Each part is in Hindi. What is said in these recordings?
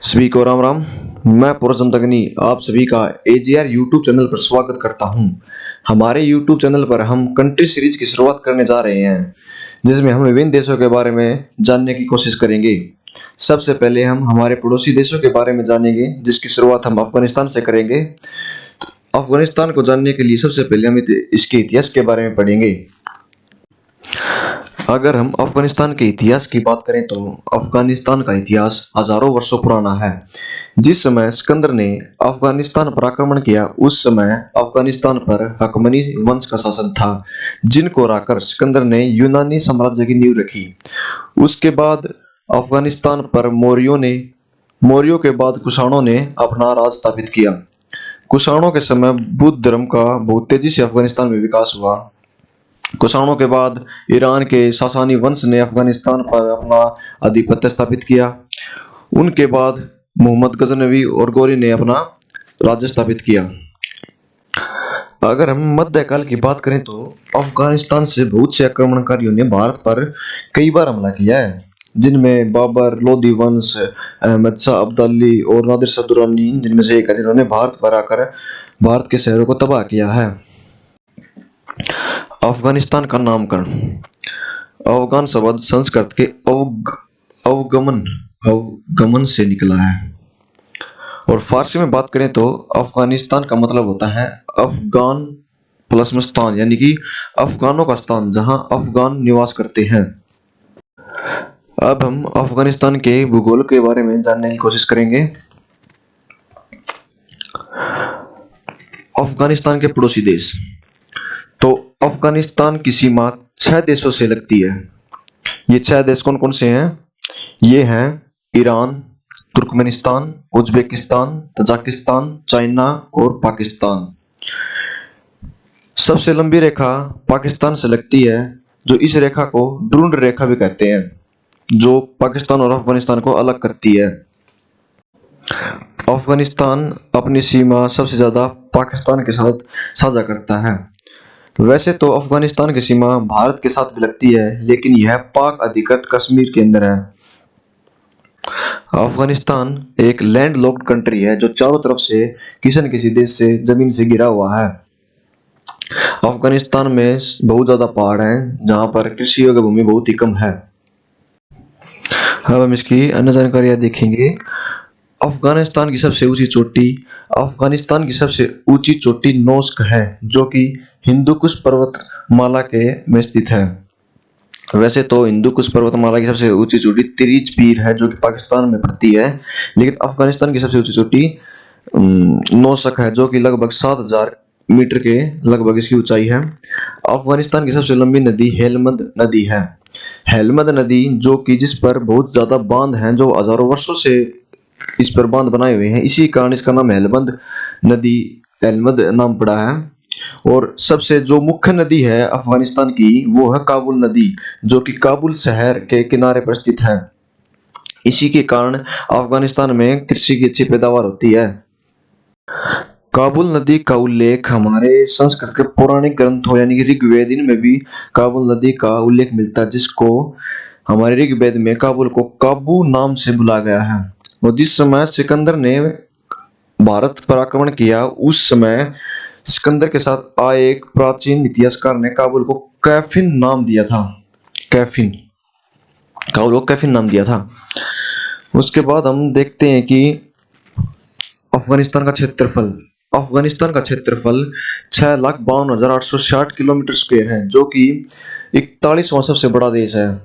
सभी को राम राम। मैं पुरुषोत्तम तगनी आप सभी का एजीआर यूट्यूब चैनल पर स्वागत करता हूं। हमारे यूट्यूब चैनल पर हम कंट्री सीरीज की शुरुआत करने जा रहे हैं, जिसमें हम विभिन्न देशों के बारे में जानने की कोशिश करेंगे। सबसे पहले हम हमारे पड़ोसी देशों के बारे में जानेंगे, जिसकी शुरुआत हम अफगानिस्तान से करेंगे। अफगानिस्तान को जानने के लिए सबसे पहले हम इसके इतिहास के बारे में पढ़ेंगे। अगर हम अफगानिस्तान के इतिहास की बात करें तो अफगानिस्तान का इतिहास हजारों वर्षों पुराना है। जिस समय सिकंदर ने अफगानिस्तान पर आक्रमण किया, उस समय अफगानिस्तान पर हकमनी वंश का शासन था, जिनको हराकर सिकंदर ने यूनानी साम्राज्य की नींव रखी। उसके बाद अफगानिस्तान पर मौर्यों के बाद कुषाणों ने अपना राज स्थापित किया। कुषाणों के समय बुद्ध धर्म का बहुत तेजी से अफगानिस्तान में विकास हुआ। कुषाणों के बाद ईरान के सासानी वंश ने अफगानिस्तान पर अपना आधिपत्य स्थापित किया। उनके बाद मोहम्मद गजनवी और गौरी ने अपना राज्य स्थापित किया। अगर हम मध्यकाल की बात करें तो अफगानिस्तान से बहुत से आक्रमणकारियों ने भारत पर कई बार हमला किया है, जिनमें बाबर, लोधी वंश, अहमद शाह अब्दाली और नादिर शाह दुरानी जिनमें से एक है, जिन्होंने भारत पर आकर भारत के शहरों को तबाह किया है। अफगानिस्तान का नामकरण अफगान शब्द संस्कृत के अवगमन से निकला है, और फारसी में बात करें तो अफगानिस्तान का मतलब होता है अफगान प्लस में स्थान, यानी कि अफगानों का स्थान जहां अफगान निवास करते हैं। अब हम अफगानिस्तान के भूगोल के बारे में जानने की कोशिश करेंगे। अफगानिस्तान के पड़ोसी देश, तो अफगानिस्तान की सीमा 6 देशों से लगती है। ये 6 देश कौन कौन से हैं? ये हैं Iran, Turkmenistan, Uzbekistan, Tajikistan, China और पाकिस्तान। सबसे लंबी रेखा पाकिस्तान से लगती है, जो इस रेखा को ड्रूंड रेखा भी कहते हैं, जो पाकिस्तान और अफगानिस्तान को अलग करती है। अफगानिस्तान अपनी सीमा सबसे ज्यादा पाकिस्तान के साथ साझा करता है। वैसे तो अफगानिस्तान की सीमा भारत के साथ भी लगती है, लेकिन यह पाक अधिकृत कश्मीर के अंदर है। अफगानिस्तान एक लैंडलॉक्ड कंट्री है, जो चारों तरफ से किसी न किसी देश से जमीन से घिरा हुआ है। अफगानिस्तान में बहुत ज्यादा पहाड़ हैं, जहां पर कृषि योग्य भूमि बहुत ही कम है। अब हम इसकी अन्य जानकारियां देखेंगे। अफगानिस्तान की सबसे ऊंची चोटी नोस्क है, जो कि हिंदुकुश पर्वतमाला के में स्थित है। वैसे तो हिंदुकुश पर्वतमाला की सबसे ऊंची चोटी तिरिच पीर है, जो कि पाकिस्तान में पड़ती है, लेकिन अफगानिस्तान की सबसे ऊंची चोटी नोसक है, जो कि लगभग 7000 मीटर के लगभग इसकी ऊंचाई है। अफगानिस्तान की सबसे लंबी नदी हेलमंद नदी है। हेलमंद नदी, जो कि जिस पर बहुत ज्यादा बांध हैं, जो हजारों वर्षों से इस पर बांध बनाए हुए हैं, इसी कारण इसका नाम हेलमंद नाम पड़ा है। और सबसे जो मुख्य नदी है अफगानिस्तान की, वो है काबुल नदी, जो कि काबुल शहर के किनारे पर स्थित है। इसी के कारण अफगानिस्तान में कृषि की अच्छी पैदावार होती है। काबुल नदी का उल्लेख हमारे संस्कृत के पौराणिक ग्रंथों यानी कि ऋग्वेद, इनमें भी काबुल नदी का उल्लेख मिलता है, जिसको हमारे ऋग्वेद में काबुल को काबू नाम से बुला गया है। और जिस समय सिकंदर ने भारत पर आक्रमण किया, उस समय सिकंदर के साथ आए एक प्राचीन इतिहासकार ने काबुल को कैफिन नाम दिया था। काबुल को कैफिन नाम दिया था। उसके बाद हम देखते हैं कि अफगानिस्तान का क्षेत्रफल 6,52,860 किलोमीटर स्क्वायर है, जो कि 41वां सबसे बड़ा देश है,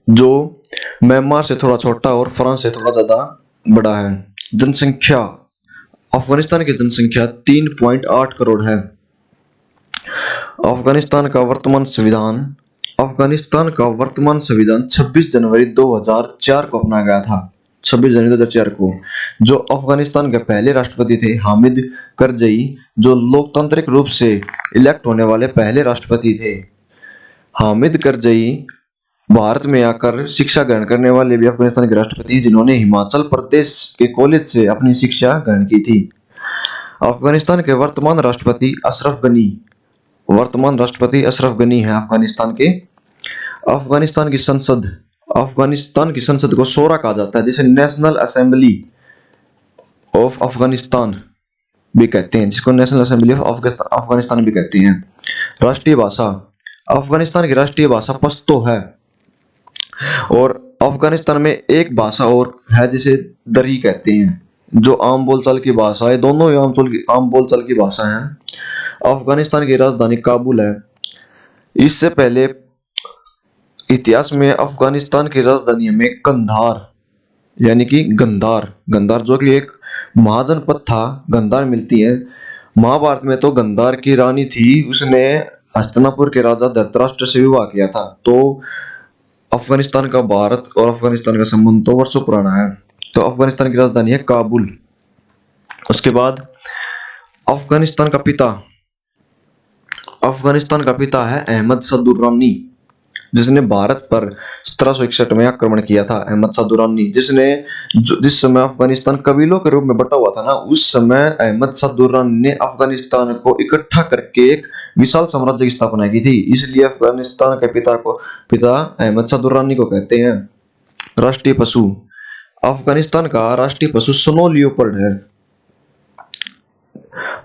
जो म्यांमार से थोड़ा छोटा और फ्रांस से थोड़ा ज्यादा बड़ा है। जनसंख्या, अफगानिस्तान की जनसंख्या 3.8 करोड़ है। अफगानिस्तान का वर्तमान संविधान 26 जनवरी 2004 को अपनाया गया था। 26 जनवरी 2004 को, जो अफगानिस्तान के पहले राष्ट्रपति थे हामिद करजई, जो लोकतांत्रिक रूप से इलेक्ट होने वाले पहले राष्ट्रपति थे। हामिद करजई भारत में आकर शिक्षा ग्रहण करने वाले भी अफगानिस्तान के राष्ट्रपति, जिन्होंने हिमाचल प्रदेश के कॉलेज से अपनी शिक्षा ग्रहण की थी। अफगानिस्तान के वर्तमान राष्ट्रपति अशरफ गनी है अफगानिस्तान के। अफगानिस्तान की संसद अफगानिस्तान की संसद को शोरा कहा जाता है, जिसे नेशनल असेंबली ऑफ अफगानिस्तान भी कहते हैं, जिसको नेशनल असेंबली ऑफ अफगानिस्तान भी कहते हैं। राष्ट्रीय भाषा, अफगानिस्तान की राष्ट्रीय भाषा पश्तो है, और अफगानिस्तान में एक भाषा और है जिसे दरी कहते हैं, जो आम बोलचाल की भाषा है। दोनों ही आम बोलचाल की भाषा है। अफगानिस्तान की राजधानी काबुल है। इससे पहले इतिहास में अफगानिस्तान की राजधानी में कंधार यानी कि गंधार गंधार जो कि एक महाजनपद था, गंधार मिलती है। महाभारत में तो गंधार की रानी थी, उसने हस्तिनापुर के राजा धृतराष्ट्र से विवाह किया था। तो अफगानिस्तान का भारत और अफगानिस्तान का संबंध तो वर्षों पुराना है। तो अफगानिस्तान की राजधानी है काबुल। उसके बाद अफगानिस्तान का पिता अफगानिस्तान का पिता है अहमद शाह दुर्रानी, जिसने भारत पर 1761 में आक्रमण किया था। अहमद शाह दुर्रानी जिस समय अफगानिस्तान कबीलों के रूप में बटा हुआ था ना, उस समय अहमद शाह दुर्रानी ने अफगानिस्तान को इकट्ठा करके एक विशाल साम्राज्य की स्थापना की थी। इसलिए अफगानिस्तान के पिता अहमद शाह दुर्रानी को कहते हैं। राष्ट्रीय पशु, अफगानिस्तान का राष्ट्रीय पशु स्नो लियोपर्ड है।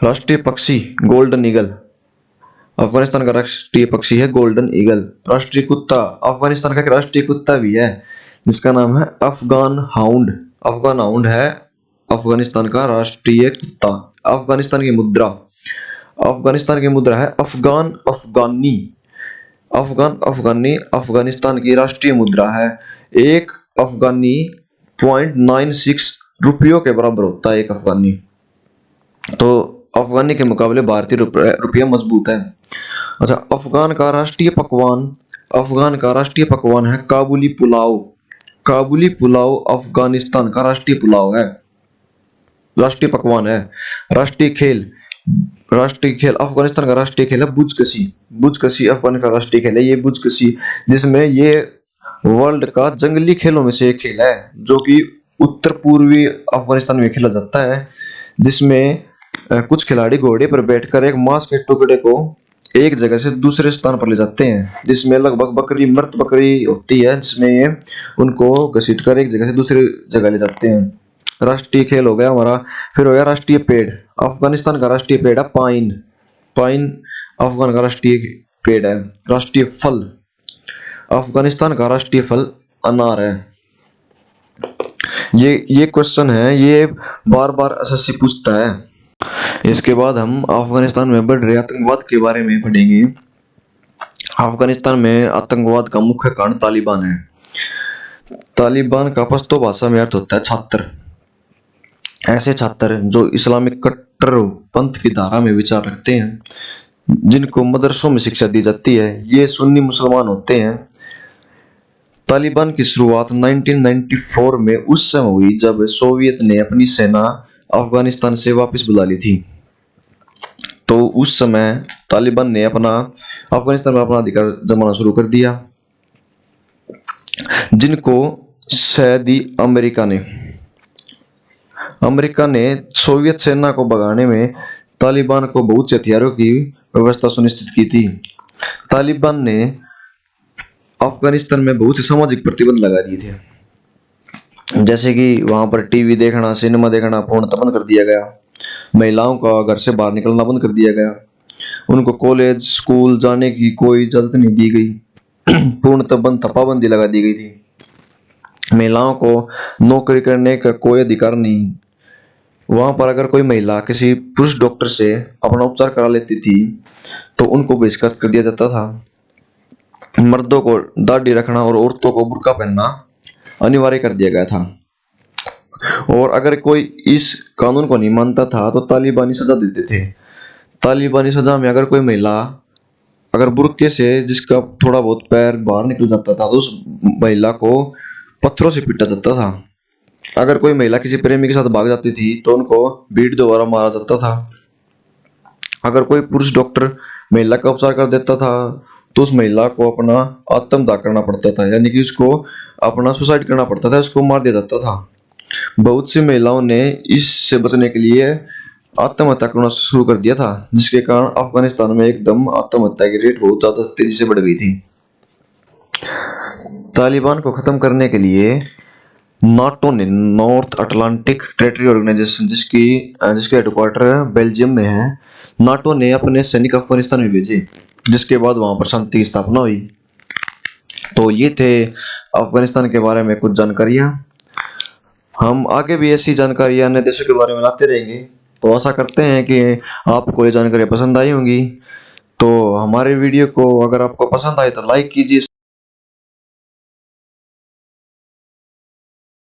राष्ट्रीय पक्षी गोल्डन ईगल, अफगानिस्तान का राष्ट्रीय पक्षी है गोल्डन ईगल। राष्ट्रीय कुत्ता, अफगानिस्तान का एक राष्ट्रीय कुत्ता भी है जिसका नाम है अफगान हाउंड। अफगान हाउंड है अफगानिस्तान का राष्ट्रीय कुत्ता। अफगानिस्तान की मुद्रा है अफगान अफगानी। अफगानिस्तान की राष्ट्रीय मुद्रा है। एक अफगानी 0.96 रुपयों के बराबर होता है एक अफगानी। तो अफगानी के मुकाबले भारतीय रुपया मजबूत है। अच्छा, अफगान का राष्ट्रीय पकवान है काबुली पुलाव। काबुली पुलाव अफगानिस्तान का राष्ट्रीय पकवान है। राष्ट्रीय खेल अफगानिस्तान का राष्ट्रीय खेल है बुजकशी अफगान का राष्ट्रीय खेल है ये बुजकशी, जिसमें ये वर्ल्ड का जंगली खेलों में से एक खेल है, जो कि उत्तर पूर्वी अफगानिस्तान में खेला जाता है। जिसमें कुछ खिलाड़ी घोड़े पर बैठकर एक मांस के टुकड़े को एक जगह से दूसरे स्थान पर ले जाते हैं, जिसमें लगभग मृत बकरी होती है, जिसमें ये उनको घसीटकर एक जगह से दूसरी जगह ले जाते हैं। राष्ट्रीय खेल हो गया हमारा। फिर हो गया राष्ट्रीय पेड़, अफगानिस्तान का राष्ट्रीय पेड़ है पाइन अफगान का राष्ट्रीय पेड़ है। राष्ट्रीय फल, अफगानिस्तान का राष्ट्रीय फल अनार है। ये क्वेश्चन है, ये बार बार एसएससी पूछता है। इसके बाद हम अफगानिस्तान में बढ़ रहे आतंकवाद के बारे में पढ़ेंगे। अफगानिस्तान में आतंकवाद का मुख्य कारण तालिबान है। तालिबान का पश्तो भाषा में अर्थ होता है छात्र। ऐसे छात्र जो इस्लामिक कट्टरपंथ की धारा में विचार रखते हैं, जिनको मदरसों में शिक्षा दी जाती है, ये सुन्नी मुसलमान होते हैं। तालिबान की शुरुआत 1994 में उस समय हुई जब सोवियत ने अपनी सेना अफगानिस्तान से वापस बुला ली थी। तो उस समय तालिबान ने अफगानिस्तान में अपना अधिकार जमाना शुरू कर दिया, जिनको सऊदी अमेरिका ने सोवियत सेना को भगाने में तालिबान को बहुत से हथियारों की व्यवस्था सुनिश्चित की थी। तालिबान ने अफगानिस्तान में बहुत से सामाजिक प्रतिबंध लगा दिए थे, जैसे कि वहां पर टीवी देखना, सिनेमा देखना पूर्णतः बंद कर दिया गया। महिलाओं का घर से बाहर निकलना बंद कर दिया गया। उनको कॉलेज स्कूल जाने की कोई इजाजत नहीं दी गई। पूर्णतः पाबंदी लगा दी गई थी। महिलाओं को नौकरी करने का कोई अधिकार नहीं। वहां पर अगर कोई महिला किसी पुरुष डॉक्टर से अपना उपचार करा लेती थी तो उनको बहिष्कृत कर दिया जाता था। मर्दों को दाढ़ी रखना और औरतों को बुर्का पहनना अनिवार्य कर दिया गया था। और अगर कोई इस कानून को नहीं मानता था तो तालिबानी सजा देते थे। तालिबानी सजा में अगर कोई महिला अगर बुर्के से जिसका थोड़ा बहुत पैर बाहर निकल जाता था तो उस महिला को पत्थरों से पीटा जाता था। अगर कोई महिला किसी प्रेमी के साथ भाग जाती थी तो उनको बीट द्वारा मारा जाता था। अगर कोई पुरुष डॉक्टर महिला का उपचार कर देता था तो उस महिला को अपना आत्मदाह करना पड़ता था, यानी कि उसको अपना सुसाइड करना पड़ता था, उसको मार दिया जाता था। बहुत सी महिलाओं ने इससे बचने के लिए आत्महत्या करना शुरू कर दिया था, जिसके कारण अफगानिस्तान में एकदम आत्महत्या की रेट बहुत ज्यादा तेजी से बढ़ गई थी। तालिबान को खत्म करने के लिए नाटो ने नॉर्थ अटलांटिक ट्रेटरी ऑर्गेनाइजेशन जिसके हेडक्वार्टर बेल्जियम में है, नाटो ने अपने सैनिक अफगानिस्तान में भेजे, जिसके बाद वहां पर शांति की स्थापना हुई। तो ये थे अफगानिस्तान के बारे में कुछ जानकारियां। हम आगे भी ऐसी जानकारी अन्य देशों के बारे में लाते रहेंगे। तो आशा करते हैं कि आपको ये जानकारी पसंद आई होंगी। तो हमारे वीडियो को अगर आपको पसंद आए तो लाइक कीजिए।